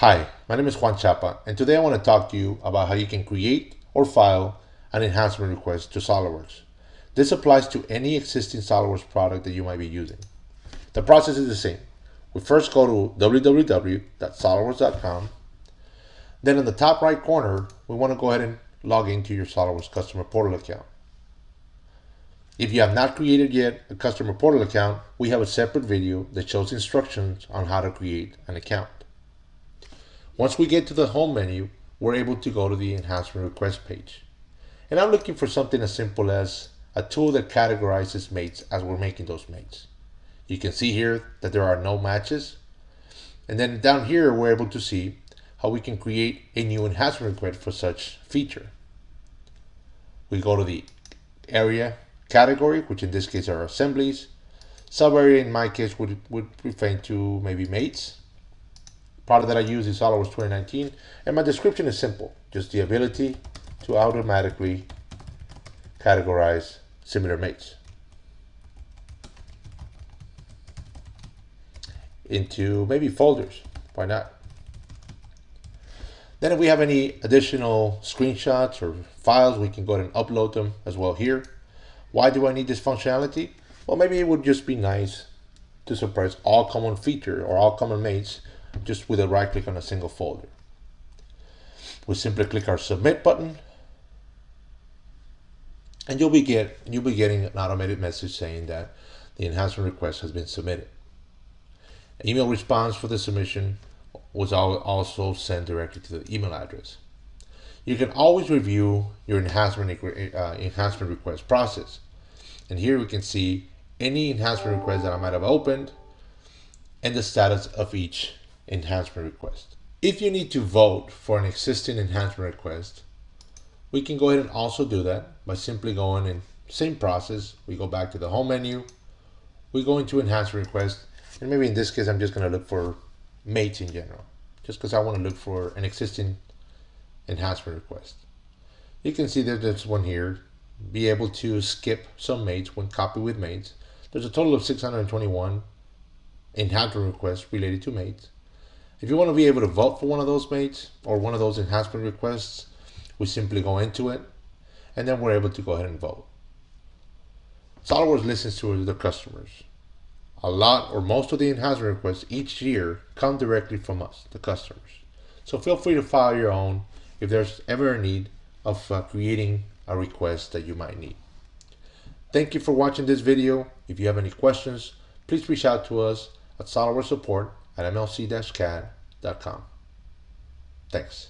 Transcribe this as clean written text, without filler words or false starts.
Hi, my name is Juan Chapa, and today I want to talk to you about how you can create or file an enhancement request to SOLIDWORKS. This applies to any existing SOLIDWORKS product that you might be using. The process is the same. We first go to www.solidworks.com. Then in the top right corner, we want to go ahead and log into your SOLIDWORKS customer portal account. If you have not created yet a customer portal account, we have a separate video that shows instructions on how to create an account. Once we get to the home menu, we're able to go to the enhancement request page. And I'm looking for something as simple as a tool that categorizes mates as we're making those mates. You can see here that there are no matches. And then down here, we're able to see how we can create a new enhancement request for such feature. We go to the area category, which in this case are assemblies. Sub-area in my case would refer to maybe mates. Product that I use is SOLIDWORKS 2019, and my description is simple, just the ability to automatically categorize similar mates into maybe folders. Why not? Then if we have any additional screenshots or files, we can go ahead and upload them as well here. Why do I need this functionality? Well, maybe it would just be nice to suppress all common feature or all common mates just with a right click on a single folder. We simply click our submit button, and you'll be getting an automated message saying that the enhancement request has been submitted. An email response for the submission was also sent directly to the email address. You can always review your enhancement request process, and here we can see any enhancement request that I might have opened and the status of each enhancement request. If you need to vote for an existing enhancement request, we can go ahead and also do that by simply going in same process. We go back to the home menu, we go into enhancement request, and maybe in this case I'm just going to look for mates in general, just because I want to look for an existing enhancement request. You can see that there's one here, be able to skip some mates when copied with mates. There's a total of 621 enhancement requests related to mates. If you want to be able to vote for one of those mates or one of those enhancement requests, we simply go into it, and then we're able to go ahead and vote. SOLIDWORKS listens to the customers. A lot or most of the enhancement requests each year come directly from us, the customers. So feel free to file your own if there's ever a need of creating a request that you might need. Thank you for watching this video. If you have any questions, please reach out to us at SOLIDWORKS support@mlc-cad.com. Thanks.